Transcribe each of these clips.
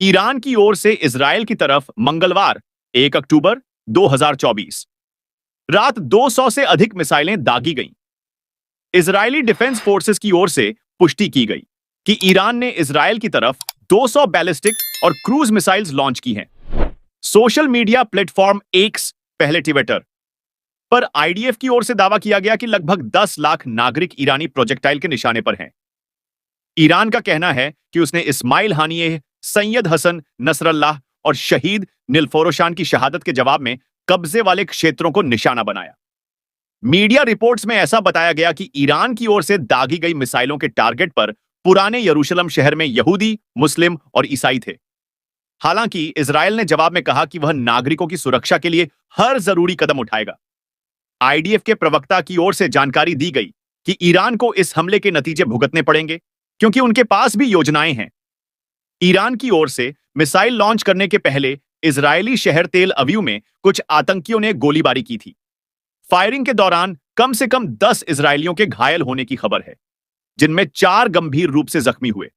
Iran की ओर से Israel की तरफ मंगलवार 1 अक्टूबर 2024 रात 200 से अधिक मिसाइलें दागी गईं। इजरायली डिफेंस फोर्सेस की ओर से पुष्टि की गई कि ईरान ने इजरायल की तरफ 200 बैलिस्टिक और क्रूज मिसाइल्स लॉन्च की हैं। सोशल मीडिया प्लेटफॉर्म एक्स, पहले ट्विटर, पर आईडीएफ की ओर से दावा किया गया कि लगभग 10 लाख नागरिक ईरानी प्रोजेक्टाइल के निशाने पर हैं। ईरान का कहना है कि उसने Ismail Haniyeh, Sayyed Hassan Nasrallah और शहीद निलफोरोशान की शहादत के जवाब में कब्जे वाले क्षेत्रों को निशाना बनाया। मीडिया रिपोर्ट्स में ऐसा बताया गया कि ईरान की ओर से दागी गई मिसाइलों के टारगेट पर पुराने यरूशलेम शहर में यहूदी, मुस्लिम और ईसाई थे। हालांकि इजरायल ने जवाब में कहा कि वह नागरिकों की सुरक्षा के लिए हर जरूरी कदम उठाएगा। आईडीएफ के प्रवक्ता की ओर से जानकारी दी गई कि ईरान को इस हमले के नतीजे भुगतने पड़ेंगे, क्योंकि उनके पास भी योजनाएं हैं। ईरान की ओर से मिसाइल लॉन्च करने के पहले इजरायली शहर तेल अवीव में कुछ आतंकियों ने गोलीबारी की थी। फायरिंग के दौरान कम से कम 10 इजरायलियों के घायल होने की खबर है, जिनमें 4 गंभीर रूप से जख्मी हुए।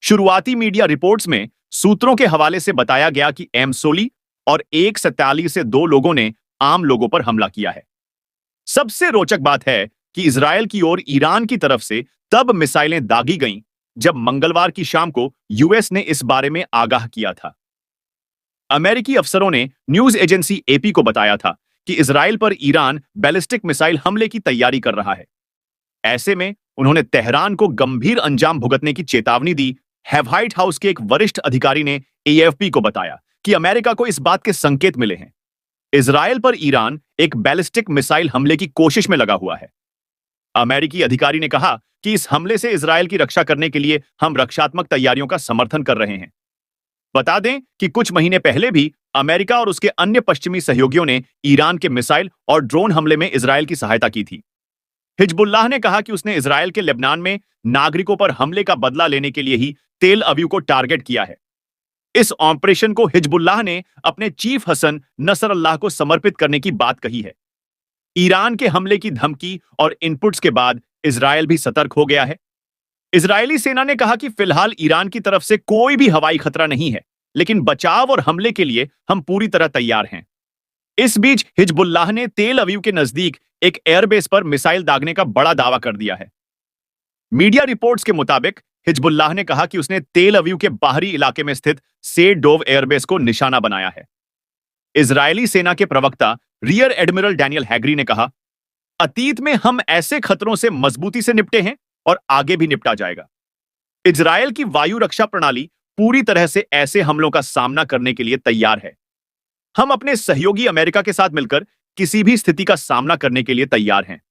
शुरुआती मीडिया रिपोर्ट्स में सूत्रों के हवाले से बताया गया कि एम सोली और 147 से 2 लोगों ने आम लोगों पर हमला किया है। सबसे रोचक बात है कि इजरायल की ओर ईरान की तरफ से तब मिसाइलें दागी गईं जब मंगलवार की शाम को यूएस ने इस बारे में आगाह किया था। अमेरिकी अफसरों ने न्यूज एजेंसी एपी को बताया था कि इजरायल पर ईरान बैलिस्टिक मिसाइल हमले की तैयारी कर रहा है। ऐसे में उन्होंने तेहरान को गंभीर अंजाम भुगतने की चेतावनी दी। व्हाइट हाउस के एक वरिष्ठ अधिकारी ने एएफपी को बताया कि अमेरिका को इस बात के संकेत मिले हैं। इजरायल पर ईरान एक बैलिस्टिक मिसाइल हमले की कोशिश में लगा हुआ है। अमेरिकी अधिकारी ने कहा कि इस हमले से इजरायल की रक्षा करने के लिए हम रक्षात्मक तैयारियों का समर्थन कर रहे हैं। बता दें कि कुछ महीने पहले भी अमेरिका और उसके अन्य पश्चिमी सहयोगियों ने ईरान के मिसाइल और ड्रोन हमले में इजरायल की सहायता की थी। हिजबुल्लाह ने कहा कि उसने इजरायल के लेबनान में नागरिकों पर हमले का बदला लेने के लिए ही तेल अवीव को टारगेट किया है। इस ऑपरेशन को हिजबुल्लाह ने अपने चीफ हसन नसरल्लाह को समर्पित करने की बात कही है। ईरान के हमले की धमकी और इनपुट्स के बाद इजरायल भी सतर्क हो गया है। इजरायली सेना ने कहा कि फिलहाल ईरान की तरफ से कोई भी हवाई खतरा नहीं है, लेकिन बचाव और हमले के लिए हम पूरी तरह तैयार हैं। इस बीच हिजबुल्लाह ने तेल अवीव के नजदीक एक एयरबेस पर मिसाइल दागने का बड़ा दावा कर दिया है। मीडिया रिपोर्ट्स के मुताबिक हिजबुल्लाह ने कहा कि उसने तेल अवीव के बाहरी इलाके में स्थित सेडोव एयरबेस को निशाना बनाया है। इजरायली सेना के प्रवक्ता रियर एडमिरल डैनियल हैगरी ने कहा, अतीत में हम ऐसे खतरों से मजबूती से निपटे हैं और आगे भी निपटा जाएगा। इजरायल की वायु रक्षा प्रणाली पूरी तरह से ऐसे हमलों का सामना करने के लिए तैयार है। हम अपने सहयोगी अमेरिका के साथ मिलकर किसी भी स्थिति का सामना करने के लिए तैयार हैं।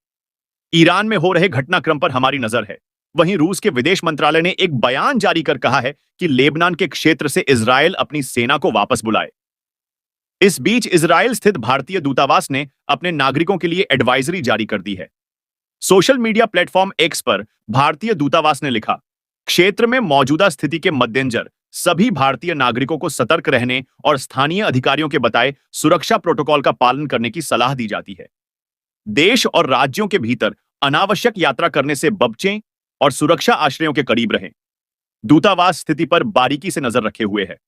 ईरान में हो रहे घटनाक्रम पर हमारी नजर है। वहीं रूस के विदेश मंत्रालय ने एक बयान जारी कर कहा है कि लेबनान के क्षेत्र से इजरायल अपनी सेना को वापस बुलाए। इस बीच इजरायल स्थित भारतीय दूतावास ने अपने नागरिकों के लिए एडवाइजरी जारी कर दी है। सोशल मीडिया प्लेटफॉर्म एक्स पर भारतीय दूतावास ने लिखा, क्षेत्र में मौजूदा स्थिति के मद्देनजर सभी भारतीय नागरिकों को सतर्क रहने और स्थानीय अधिकारियों के बताए सुरक्षा प्रोटोकॉल का पालन करने की सलाह दी जाती है। देश और राज्यों के भीतर अनावश्यक यात्रा करने से बचें और सुरक्षा आश्रयों के करीब रहें। दूतावास स्थिति पर बारीकी से नजर रखे हुए है।